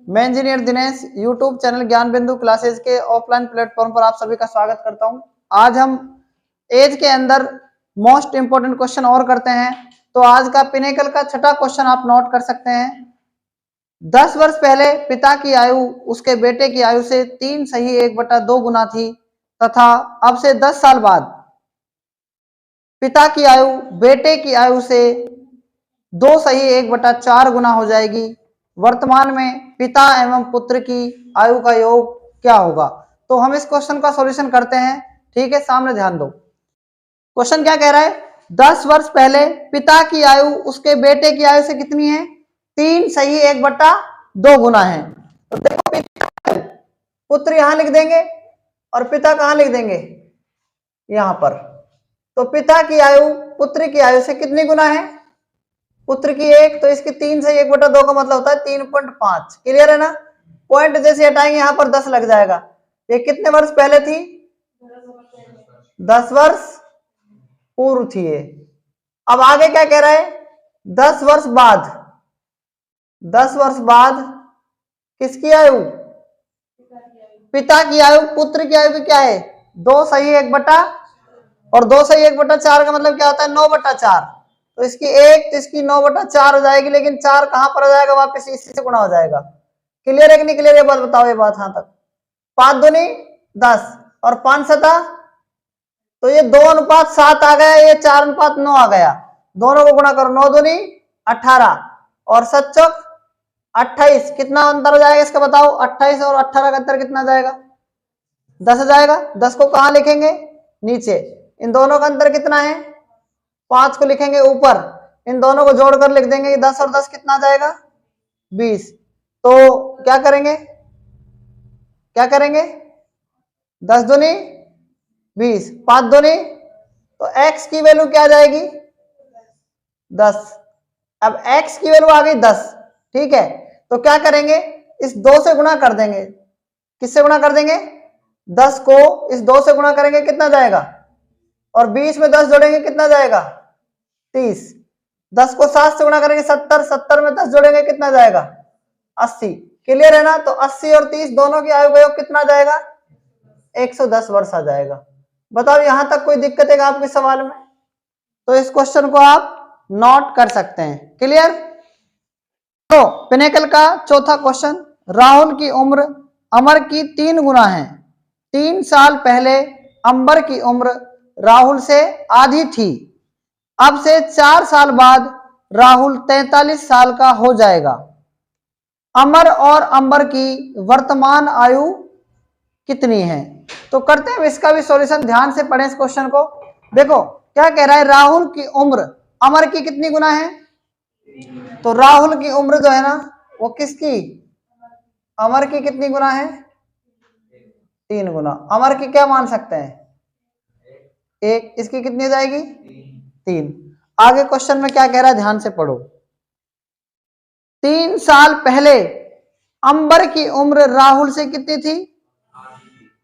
मैं engineer Dinesh YouTube channel ज्ञान बिंदु क्लासेस के ऑफलाइन प्लेटफॉर्म पर आप सभी का स्वागत करता हूं। आज हम एज के अंदर मोस्ट इंपोर्टेंट क्वेश्चन और करते हैं। तो आज का पिनेकल का छठा क्वेश्चन आप नोट कर सकते हैं। 10 वर्ष पहले पिता की आयु उसके बेटे की आयु से 3 सही 1/2 गुना थी तथा अब से 10 साल बाद पिता की आयु बेटे की आयु से 2 सही 1/4 गुना हो जाएगी। वर्तमान में पिता एवं पुत्र की आयु का योग क्या होगा? तो हम इस क्वेश्चन का सॉल्यूशन करते हैं। ठीक है, सामने ध्यान दो। क्वेश्चन क्या कह रहा है? 10 वर्ष पहले पिता की आयु उसके बेटे की आयु से कितनी है? 3 सही 1/2 गुना है। तो देखो, पुत्र यहां लिख देंगे और पिता कहां लिख देंगे? यहां पर। तो पिता की आयु पुत्र की आयु से कितनी गुना है? पुत्र की 1, तो इसकी 3 से 1/2 का मतलब होता है 3.5। क्लियर है ना? पॉइंट जैसे हटाएंगे यहां पर 10 लग जाएगा। ये कितने वर्ष पहले थी? 10 वर्ष पूर्व थी ये। अब आगे क्या कह रहा है? 10 वर्ष बाद, 10 वर्ष बाद किसकी आयु? पिता की आयु। पुत्र की आयु क्या है? 2 सही 1 और 2 सही 1/4 का मतलब क्या होता है? 9/4। तो इसकी 1, तो इसकी 9/4 हो जाएगी, लेकिन 4 कहां पर हो जाएगा? वापस इसी से गुणा हो जाएगा। क्लियर है कि नहीं क्लियर? ये बात बताओ, ये बात यहां तक। 5 दूनी 10 और 5 सता, तो ये 2:7 आ गया, ये 4:9 आ गया। दोनों को गुणा करो, 9 दूनी 18 और 7 चौक 28। कितना अंतर हो जाएगा इसका बताओ? 28 और 18 का अंतर कितना जाएगा? 10 जाएगा। 10 को कहां लिखेंगे? नीचे। इन दोनों का अंतर कितना है? 5 को लिखेंगे ऊपर। इन दोनों को जोड़कर लिख देंगे 10 और 10 कितना जाएगा? 20। तो क्या करेंगे? क्या करेंगे? 10 दूनी 20, 5 दूनी, तो x की वैल्यू क्या जाएगी? 10। अब x की वैल्यू आ गई 10। ठीक है, तो क्या करेंगे? इस 2 से गुणा कर देंगे। किससे गुणा कर देंगे? 10 को इस 2 से गुणा करेंगे, कितना जाएगा? और 20 में 10 जोड़ेंगे, कितना जाएगा? 30। 10 को 7 से गुणा करेंगे 70, 70 में 10 जोड़ेंगे, कितना जाएगा? 80। क्लियर है ना? तो 80 और 30 दोनों की आयु का योग कितना जाएगा? 110 वर्ष आ जाएगा। बताओ यहां तक कोई दिक्कत है आपके सवाल में? तो इस क्वेश्चन को आप नोट कर सकते हैं। क्लियर? तो पिनेकल का चौथा क्वेश्चन, राहुल की उम्र अमर की 3 गुना है। 3 साल पहले अंबर की उम्र राहुल से आधी थी। अब से 4 साल बाद राहुल 43 साल का हो जाएगा। अमर और अंबर की वर्तमान आयु कितनी है? तो करते हैं इसका भी सॉल्यूशन। ध्यान से पढ़ें इस क्वेश्चन को। देखो क्या कह रहा है? राहुल की उम्र अमर की कितनी गुना है? तो राहुल की उम्र जो है ना, वो किसकी? अमर की कितनी गुना है? 3 गुना। अमर की क्या मान सकते हैं? 1। इसकी कितनी जाएगी? 3। आगे क्वेश्चन में क्या कह रहा है? ध्यान से पढ़ो। 3 साल पहले अंबर की उम्र राहुल से कितनी थी?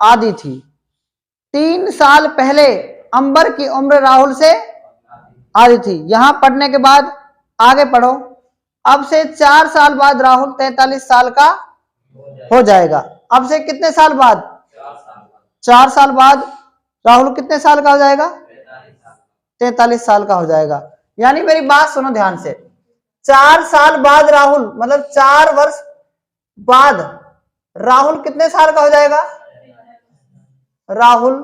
आधी थी। 3 साल पहले अंबर की उम्र राहुल से आधी थी। यहां पढ़ने के बाद आगे पढ़ो। अब से 4 साल बाद राहुल 43 साल का हो जाएगा। अब से कितने साल बाद? 4 साल बाद राहुल कितने साल का हो जाएगा? 43 साल का हो जाएगा। यानी मेरी बात सुनो ध्यान से। 4 साल बाद राहुल, मतलब 4 वर्ष बाद राहुल कितने साल का हो जाएगा? राहुल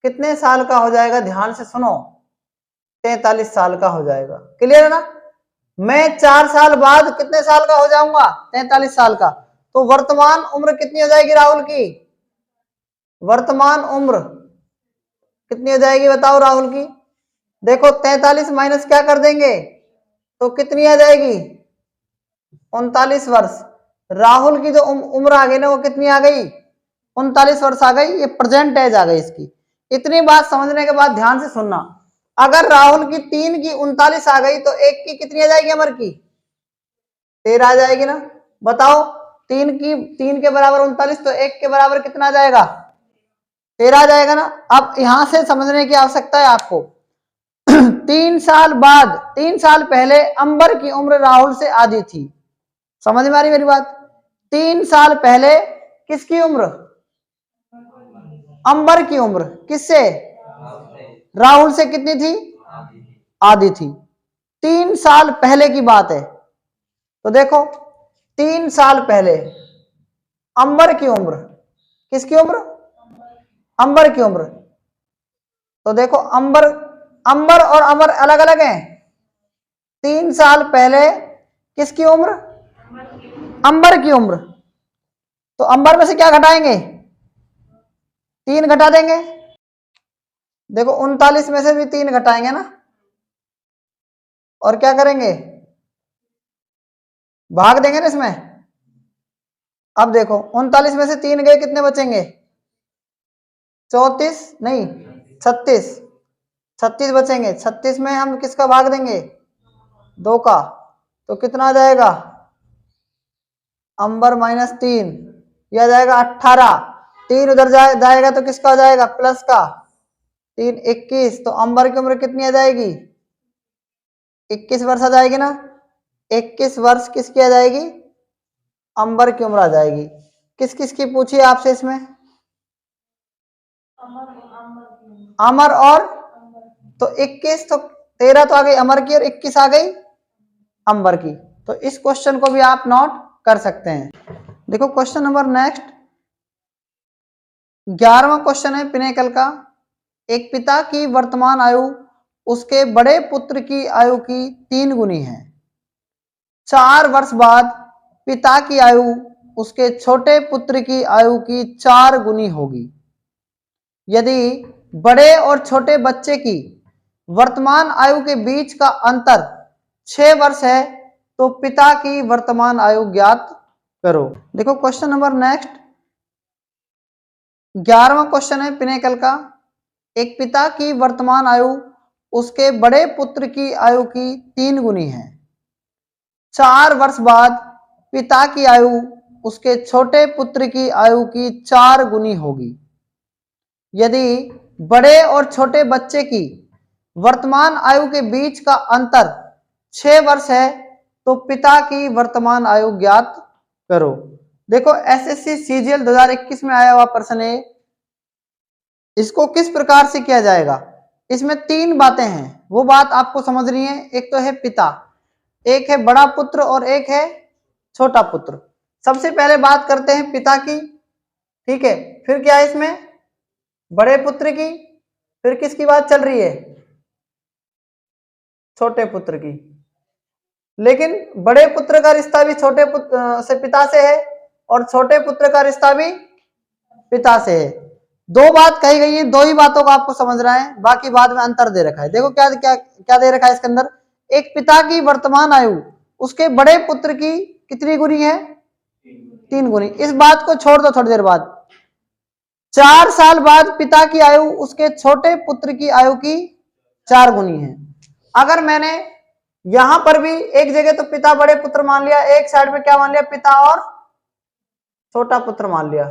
कितने साल का हो जाएगा? ध्यान से सुनो। 43 साल का हो जाएगा। क्लियर है ना? मैं 4 साल बाद कितने साल का हो जाऊंगा? 43 साल का। तो वर्तमान उम्र कितनी हो जाएगी राहुल की? वर्तमान उम्र कितनी हो जाएगी बताओ राहुल की? देखो 43 माइनस क्या कर देंगे, तो कितनी आ जाएगी? 39 वर्ष। राहुल की जो उम्र आ गई ना, वो कितनी आ गई? 39 वर्ष आ गई। ये प्रेजेंट एज आ गई इसकी। इतनी बात समझने के बाद ध्यान से सुनना। अगर राहुल की 3 की 39 आ गई, तो 1 की कितनी आ जाएगी? अमर की 13 आ जाएगी ना। बताओ 3 के बराबर 39, तो 1 के बराबर कितना आ जाएगा? 13 आ जाएगा ना। अब यहां से समझने की आवश्यकता है आपको। 3 साल बाद, 3 साल पहले अंबर की उम्र राहुल से आधी थी। समझ में आ रही मेरी बात? 3 साल पहले किसकी उम्र? अंबर की उम्र किससे? राहुल से कितनी थी? आधी थी। 3 साल पहले की बात है। तो देखो 3 साल पहले अंबर की उम्र, किसकी उम्र? अंबर की उम्र। तो देखो अंबर और अमर अलग अलग हैं। 3 साल पहले किसकी उम्र? अंबर की उम्र। तो अंबर में से क्या घटाएंगे? 3 घटा देंगे। देखो 39 में से भी 3 घटाएंगे ना, और क्या करेंगे? भाग देंगे ना इसमें। अब देखो 39 में से 3 गए, कितने बचेंगे? 34 नहीं 36, 36 बचेंगे। 36 में हम किसका भाग देंगे? 2 का। तो कितना आ जाएगा? अंबर -3, यह जाएगा 18। 3 उधर जाएगा तो किसका आ जाएगा? प्लस का। 3 21। तो अंबर की उम्र कितनी आ जाएगी? 21 वर्ष आ जाएगी ना। 21 वर्ष किसकी आ जाएगी? अंबर की उम्र आ जाएगी। किस किस की पूछी आपसे इसमें? अमर और तो 21, तो 13 तो आ गई अमर की और 21 आ गई अंबर की। तो इस क्वेश्चन को भी आप नोट कर सकते हैं। देखो क्वेश्चन नंबर नेक्स्ट 11वां क्वेश्चन है पिनेकल का। एक पिता की वर्तमान आयु उसके बड़े पुत्र की आयु की 3 गुनी है। 4 वर्ष बाद पिता की आयु उसके छोटे पुत्र की आयु की 4 गुनी होगी। यदि बड़े और छोटे बच्चे की वर्तमान आयु के बीच का अंतर 6 वर्ष है तो पिता की वर्तमान आयु ज्ञात करो। देखो क्वेश्चन नंबर नेक्स्ट 11वां क्वेश्चन है पिनेकल का। एक पिता की वर्तमान आयु उसके बड़े पुत्र की आयु की 3 गुनी है। 4 वर्ष बाद पिता की आयु उसके छोटे पुत्र की आयु की 4 गुनी होगी। यदि बड़े और छोटे बच्चे की वर्तमान आयु के बीच का अंतर 6 वर्ष है तो पिता की वर्तमान आयु ज्ञात करो। देखो एसएससी सीजीएल 2021 में आया हुआ प्रश्न है। इसको किस प्रकार से किया जाएगा? इसमें 3 बातें हैं, वो बात आपको समझनी है। एक तो है पिता, एक है बड़ा पुत्र और एक है छोटा पुत्र। सबसे पहले बात करते हैं पिता की, ठीक है। फिर क्या है इसमें? बड़े पुत्र की। फिर किसकी बात चल रही है? छोटे पुत्र की। लेकिन बड़े पुत्र का रिश्ता भी छोटे पुत्र से पिता से है और छोटे पुत्र का रिश्ता भी पिता से है। 2 बात कही गई है, 2 ही बातों को आपको समझना है, बाकी बाद में अंतर दे रखा है। देखो क्या क्या क्या दे रखा है इसके अंदर। एक पिता की वर्तमान आयु उसके बड़े पुत्र की कितनी गुनी है? 3 गुनी। इस बात को छोड़ दो थोड़ी देर बाद। 4 साल बाद पिता की आयु उसके छोटे पुत्र की आयु की 4 गुनी है। अगर मैंने यहां पर भी एक जगह तो पिता बड़े पुत्र मान लिया, एक साइड में क्या मान लिया? पिता और छोटा पुत्र मान लिया।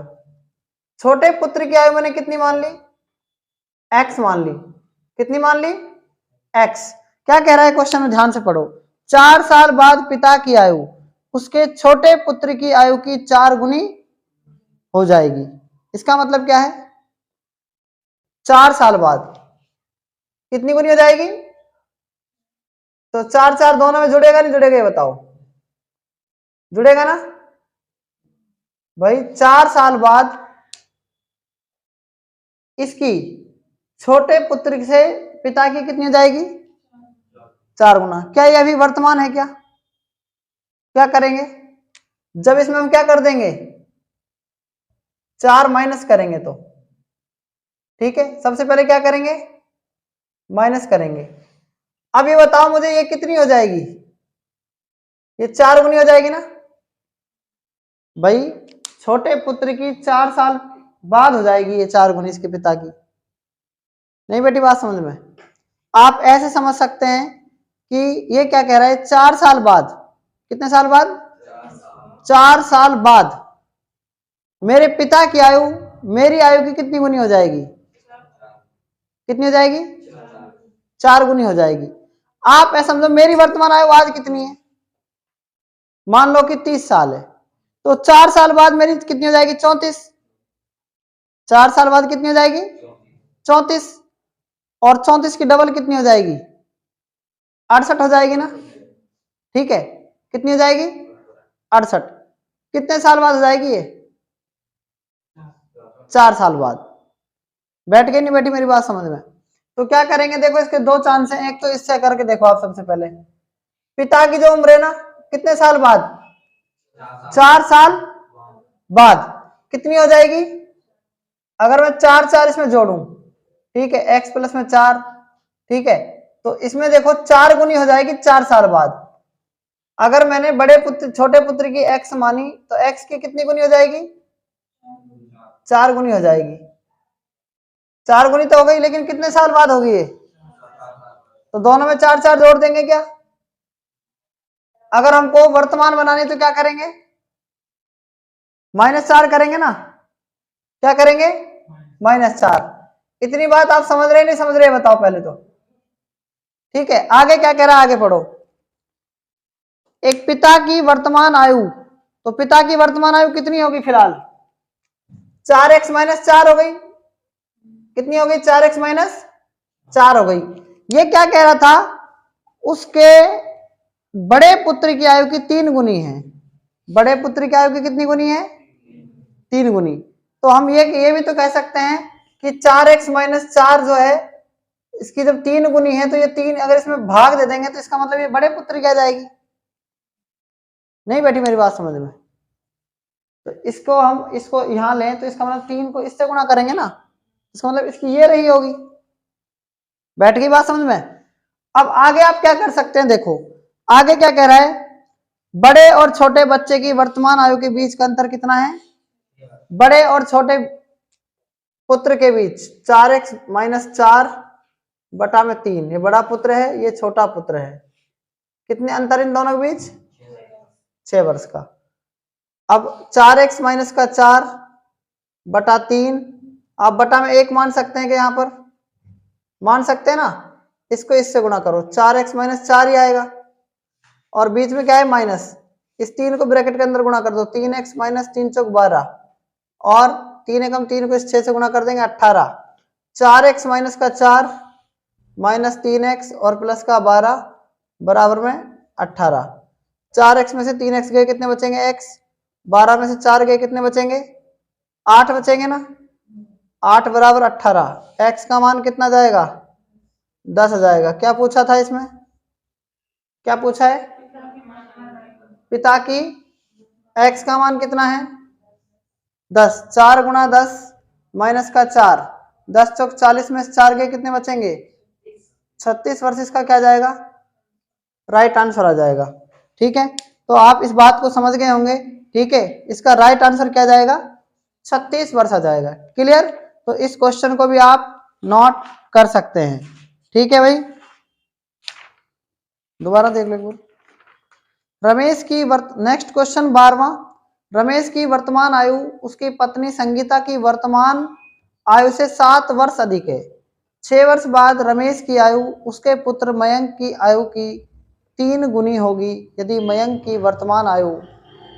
छोटे पुत्र की आयु मैंने कितनी मान ली? x मान ली। कितनी मान ली? x। क्या कह रहा है क्वेश्चन में? ध्यान से पढ़ो। 4 साल बाद पिता की आयु उसके छोटे पुत्र की आयु की 4 गुनी हो जाएगी। इसका मतलब क्या है? 4 साल बाद कितनी गुनी हो जाएगी? तो 4 4 दोनों में जुड़ेगा नहीं जुड़ेगा? ये बताओ। जुड़ेगा ना भाई। 4 साल बाद इसकी छोटे पुत्र से पिता की कितनी हो जाएगी? 4 गुना। क्या ये अभी वर्तमान है? क्या क्या करेंगे जब इसमें हम क्या कर देंगे? 4 माइनस करेंगे तो ठीक है। सबसे पहले क्या करेंगे? माइनस करेंगे। अब ये बताओ मुझे, ये कितनी हो जाएगी? ये 4 गुनी हो जाएगी ना भाई। छोटे पुत्र की 4 साल बाद हो जाएगी ये 4 गुनी इसके पिता की। नहीं बेटी बात समझ में? आप ऐसे समझ सकते हैं कि ये क्या कह रहा है? 4 साल बाद। कितने साल बाद? 4 साल बाद मेरे पिता की आयु मेरी आयु की कितनी गुनी हो जाएगी? कितनी हो जाएगी? 4 गुनी हो जाएगी। आप ऐसा समझो मेरी वर्तमान आयु आज कितनी है? मान लो कि 30 साल है। तो 4 साल बाद मेरी कितनी हो जाएगी? 34। 4 साल बाद कितनी हो जाएगी? 34। और 34 की डबल कितनी हो जाएगी? 68 हो जाएगी ना। ठीक है, कितनी हो जाएगी? 68। कितने साल बाद हो जाएगी ये? 4 साल बाद। बैठ गई नहीं बैठी मेरी बात समझ में? तो क्या करेंगे, देखो इसके दो चांस हैं। एक तो इससे करके देखो आप सबसे पहले, पिता की जो उम्र है ना, कितने साल बाद? 4 साल बाद कितनी हो जाएगी? अगर मैं 4 इसमें जोड़ूं, ठीक है, x प्लस में 4, ठीक है, तो इसमें देखो 4 गुनी हो जाएगी 4 साल बाद। अगर मैंने बड़े पुत्र छोटे पुत्र की x मानी तो x की कितनी गुनी हो जाएगी? 4 गुनी हो जाएगी। 4 गुनी तो हो गई, लेकिन कितने साल बाद होगी ये? तो दोनों में 4 4 जोड़ देंगे क्या? अगर हमको वर्तमान बनानी तो क्या करेंगे? -4 करेंगे ना। क्या करेंगे? -4। इतनी बात आप समझ रहे नहीं समझ रहे बताओ पहले तो। ठीक है, आगे क्या कह रहा है, आगे पढ़ो। एक पिता की वर्तमान आयु, तो पिता की वर्तमान आयु कितनी होगी फिलहाल? 4x - 4 हो गई। कितनी हो गई? 4x - 4 हो गई। ये क्या कह रहा था? उसके बड़े पुत्र की आयु की 3 गुनी है। बड़े पुत्र की आयु की कितनी गुनी है? 3 गुनी। तो हम ये भी तो कह सकते हैं कि 4x - 4 जो है, इसकी जब 3 गुनी है तो ये 3 अगर इसमें भाग दे देंगे तो इसका मतलब ये बड़े पुत्र की आ जाएगी। नहीं बैठी मेरी बात समझ में? तो इसको हम इसको यहां लें तो इसका मतलब 3 को इससे गुणा करेंगे ना, इसका मतलब इसकी ये रही होगी। बैठ गई बात समझ में? अब आगे आप क्या कर सकते हैं, देखो आगे क्या कह रहा है, बड़े और छोटे बच्चे की वर्तमान आयु के बीच का अंतर कितना है? बड़े और छोटे पुत्र के बीच 4x - 4 बटा में 3। ये बड़ा पुत्र है, ये छोटा पुत्र है। कितने अंतर इन दोनों के बीच? 6 वर्ष का। अब 4x - 4 बटा 3, आप बटा में 1 मान सकते हैं कि यहां पर मान सकते हैं ना। इसको इससे गुणा करो, 4x - 4 ही आएगा, और बीच में क्या है? माइनस। इस 3 को ब्रैकेट के अंदर गुणा कर दो, 3x - 3 चौक 12, और 3 एकम 3 को इस 6 से गुणा कर देंगे 18। 4x - 4 - 3x और प्लस का 12 बराबर में 18। 4x में से 3x गए, कितने बचेंगे? x। 12 में से 4 गए, कितने बचेंगे? 8 बचेंगे ना। 8 बराबर 18। x का मान कितना जाएगा? 10 आ जाएगा। क्या पूछा था इसमें? क्या पूछा है? पिता की x का मान कितना है? 10। 4 गुणा 10 माइनस का 4, 10 चौक 40 में से 4 गए, कितने बचेंगे? 36 वर्ष इसका क्या जाएगा? राइट आंसर आ जाएगा। ठीक है, तो आप इस बात को समझ गए होंगे। ठीक है, इसका राइट आंसर क्या जाएगा? 36 वर्ष आ जाएगा। क्लियर? तो इस क्वेश्चन को भी आप नोट कर सकते हैं। ठीक है भाई, दोबारा देख लो। रमेश की नेक्स्ट क्वेश्चन 12वां। रमेश की वर्तमान आयु उसकी पत्नी संगीता की वर्तमान आयु से 7 वर्ष अधिक है। 6 वर्ष बाद रमेश की आयु उसके पुत्र मयंक की आयु की 3 गुनी होगी। यदि मयंक की वर्तमान आयु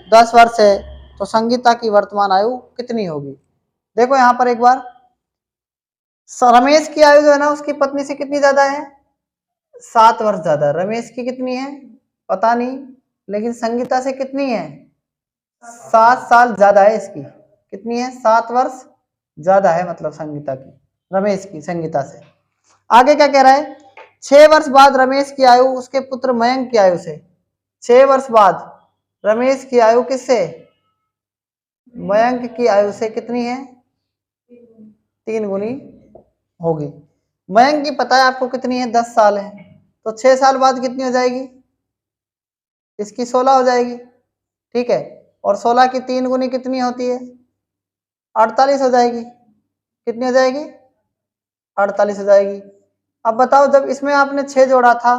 10 वर्ष है तो संगीता की वर्तमान आयु कितनी होगी? देखो यहां पर एक बार, रमेश की आयु जो है ना उसकी पत्नी से कितनी ज्यादा है? 7 वर्ष ज्यादा। रमेश की कितनी है पता नहीं, लेकिन संगीता से कितनी है? 7 साल ज्यादा है इसकी। कितनी है? 7 वर्ष ज्यादा है, मतलब संगीता की, रमेश की संगीता से। आगे क्या कह रहा है? 6 वर्ष बाद रमेश की आयु उसके पुत्र मयंक की आयु से, 6 वर्ष बाद रमेश की आयु किससे? मयंक की आयु से कितनी है? 3 गुनी होगी। मयंक की पता है आपको कितनी है? 10 साल है, तो 6 साल बाद कितनी हो जाएगी? इसकी 16 हो जाएगी। ठीक है, और 16 की 3 गुनी कितनी होती है? 48 हो जाएगी। कितनी हो जाएगी? 48 हो जाएगी। अब बताओ, जब इसमें आपने 6 जोड़ा था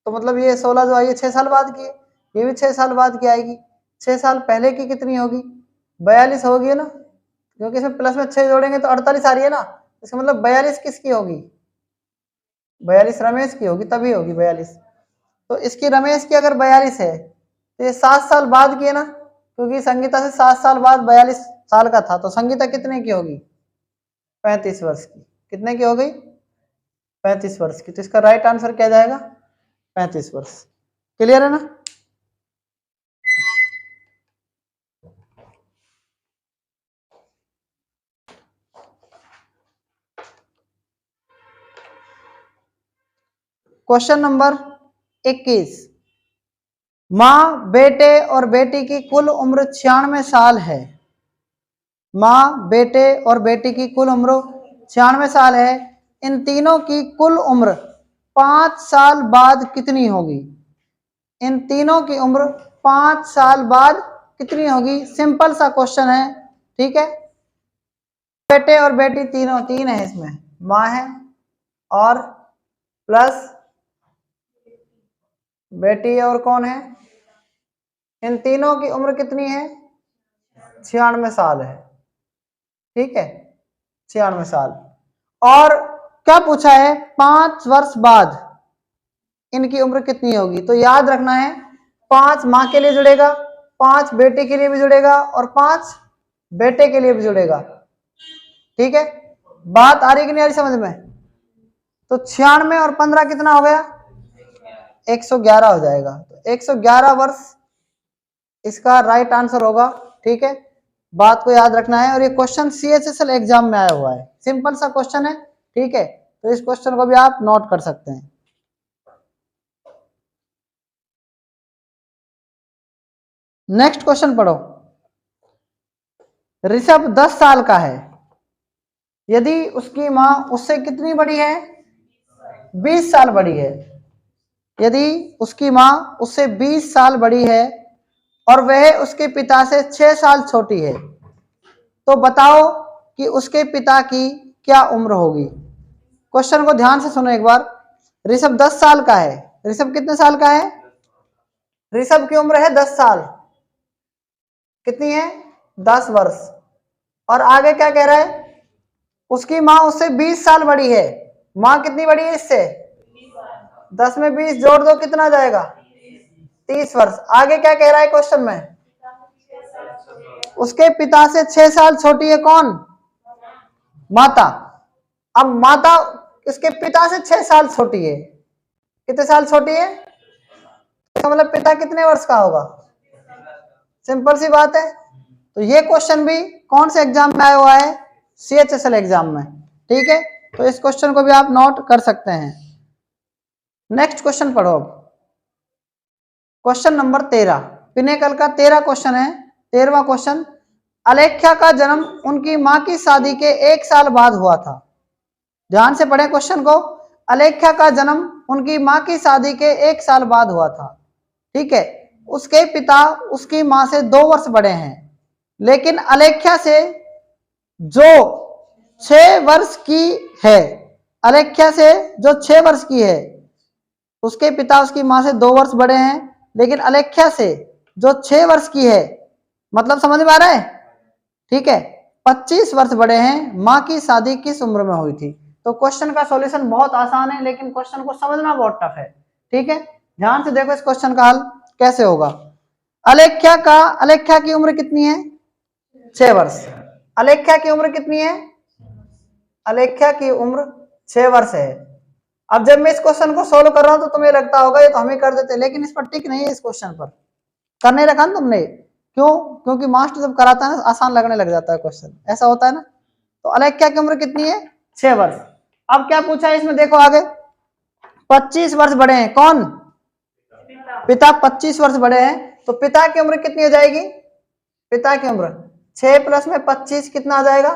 तो मतलब ये 16 जो आई है 6 साल बाद की है, ये भी 6 साल बाद की आएगी। 6 साल पहले की कितनी होगी? 42 होगी ना, क्योंकि इसमें प्लस में 6 जोड़ेंगे तो 48 आ रही है ना। इसका मतलब 42 किसकी होगी? 42 रमेश की होगी, तभी होगी 42। तो इसकी रमेश की अगर 42 है तो ये 7 साल बाद की है ना, क्योंकि संगीता से 7 साल बाद 42 साल का था, तो संगीता कितने की होगी? 35 वर्ष की। कितने की हो गई? 35 वर्ष की। तो इसका राइट आंसर क्या जाएगा? 35 वर्ष। क्लियर है ना? Question number 21। माँ, बेटे और बेटी की कुल उम्र 96 साल है। माँ, बेटे और बेटी की कुल उम्र 96 साल है। इन तीनों की कुल उम्र 5 साल बाद कितनी होगी? इन तीनों की उम्र 5 साल बाद कितनी होगी? सिंपल सा क्वेश्चन है, ठीक है। बेटे और बेटी तीनों, तीन है इसमें, माँ है और प्लस बेटी और कौन है? इन तीनों की उम्र कितनी है? 96 साल है, ठीक है, 96 साल। और क्या पूछा है? 5 वर्ष बाद इनकी उम्र कितनी होगी? तो याद रखना है, 5 माँ के लिए जुड़ेगा, 5 बेटे के लिए भी जुड़ेगा और 5 बेटे के लिए भी जुड़ेगा, ठीक है। बात आ रही कि नहीं आ रही समझ में? तो 96 और 15 कितना हो गया? 111 हो जाएगा। तो 111 वर्ष इसका राइट आंसर होगा, ठीक है। बात को याद रखना है। और ये क्वेश्चन CHSL एग्जाम में आया हुआ है, सिंपल सा क्वेश्चन है, ठीक है। तो इस क्वेश्चन को भी आप नोट कर सकते हैं। नेक्स्ट क्वेश्चन पढ़ो। ऋषभ 10 साल का है। यदि उसकी माँ उससे कितनी बड़ी है? 20 साल बड़ी है। यदि उसकी माँ उससे 20 साल बड़ी है और वह उसके पिता से 6 साल छोटी है, तो बताओ कि उसके पिता की क्या उम्र होगी? क्वेश्चन को ध्यान से सुनो एक बार। ऋषभ 10 साल का है। ऋषभ कितने साल का है? ऋषभ की उम्र है 10 साल। कितनी है? 10 वर्ष। और आगे क्या कह रहा है? उसकी माँ उससे 20 साल बड़ी है। माँ कितनी बड़ी है इससे? 10 में 20 जोड़ दो, कितना जाएगा? 30 वर्ष। आगे क्या कह रहा है क्वेश्चन में? उसके पिता से 6 साल छोटी है कौन? माता। अब माता इसके पिता से 6 साल छोटी है। कितने साल छोटी है? इसका मतलब पिता कितने वर्ष का होगा? सिंपल सी बात है। तो ये क्वेश्चन भी कौन से एग्जाम में आया हुआ है? CHSL एग्जाम में, ठीक है। तो इस क्वेश्चन को भी आप नोट कर सकते हैं। नेक्स्ट क्वेश्चन पढ़ो। क्वेश्चन नंबर 13, पिनेकल का 13 क्वेश्चन है। 13वां क्वेश्चन। अलेख्या का जन्म उनकी मां की शादी के 1 साल बाद हुआ था। ध्यान से पढ़ें क्वेश्चन को। अलेख्या का जन्म उनकी मां की शादी के 1 साल बाद हुआ था, ठीक है। उसके पिता उसकी मां से 2 वर्ष बड़े हैं, लेकिन अलेख्या से जो 6 वर्ष की है, अलेख्या से जो 6 वर्ष की है, उसके पिता उसकी मां से 2 वर्ष बड़े हैं, लेकिन अलेख्या से जो 6 वर्ष की है, मतलब समझ में आ रहा है, ठीक है, 25 वर्ष बड़े हैं। मां की शादी किस उम्र में हुई थी? तो क्वेश्चन का सॉल्यूशन बहुत आसान है, लेकिन क्वेश्चन को समझना बहुत टफ है, ठीक है। ध्यान से देखो इस क्वेश्चन का हल कैसे होगा। अलेख्या की उम्र कितनी है? 6 वर्ष। अलेख्या की उम्र कितनी है? अलेख्या की उम्र 6 वर्ष है। अब जब मैं इस क्वेश्चन को सोल्व कर रहा हूं तो तुम्हें लगता होगा ये तो हम ही कर देते, लेकिन इस पर टिक नहीं है। इस क्वेश्चन पर कर नहीं रखा ना तुमने। क्यों? क्योंकि मास्टर जब कराता है ना आसान लगने लग जाता है क्वेश्चन, ऐसा होता है ना। तो अलेख्या की उम्र कितनी है? 6 वर्ष। अब क्या पूछा है इसमें, देखो आगे 25 वर्ष बड़े हैं कौन? पिता 25 वर्ष बड़े हैं। तो पिता की उम्र कितनी हो जाएगी? पिता की उम्र 6 प्लस में 25 कितना आ जाएगा?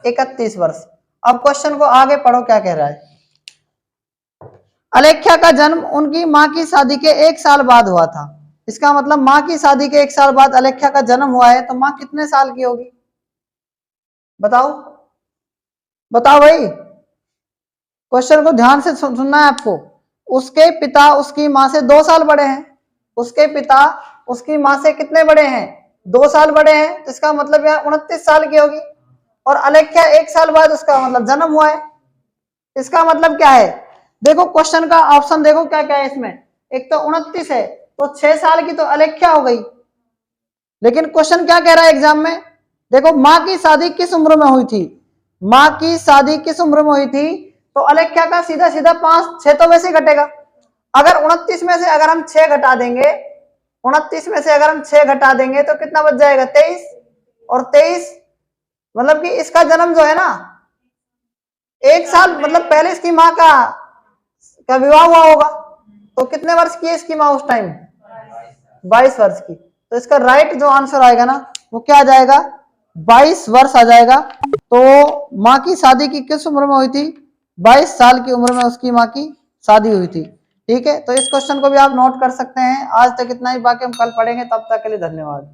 31 वर्ष। अब क्वेश्चन को आगे पढ़ो क्या कह रहा है। अलेख्या का जन्म उनकी मां की शादी के 1 साल बाद हुआ था। इसका मतलब मां की शादी के 1 साल बाद अलेख्या का जन्म हुआ है, तो मां कितने साल की होगी? बताओ बताओ भाई। क्वेश्चन को ध्यान से सुनना है आपको। उसके पिता उसकी मां से 2 साल बड़े हैं। उसके पिता उसकी मां से कितने बड़े हैं? 2 साल बड़े हैं। तो इसका मतलब यहाँ 29 साल की होगी। और अलेख्या 1 साल बाद उसका मतलब जन्म हुआ है। इसका मतलब क्या है? देखो क्वेश्चन का ऑप्शन देखो क्या क्या है इसमें। एक तो 29 है, तो 6 साल की तो अलेख्या हो गई, लेकिन क्वेश्चन क्या कह रहा है एग्जाम में, देखो माँ की शादी किस उम्र में हुई थी, माँ की शादी किस उम्र में हुई थी, तो अलग क्या का सीधा सीधा 5, 6 तो वैसे घटेगा। अगर 29 में से अगर हम 6 घटा देंगे, 29 में से अगर हम 6 घटा देंगे तो कितना बच जाएगा 23, और 23 मतलब कि इसका जन्म जो है ना 1 साल मतलब पहले इसकी माँ का विवाह हुआ होगा, तो कितने वर्ष की है इसकी माँ उस टाइम, 22 वर्ष की। तो इसका राइट जो आंसर आएगा ना वो क्या आ जाएगा, 22 वर्ष आ जाएगा। तो माँ की शादी की किस उम्र में हुई थी, 22 साल की उम्र में उसकी माँ की शादी हुई थी। ठीक है, तो इस क्वेश्चन को भी आप नोट कर सकते हैं। आज तक इतना ही, बाकी हम कल पढ़ेंगे, तब तक के लिए धन्यवाद।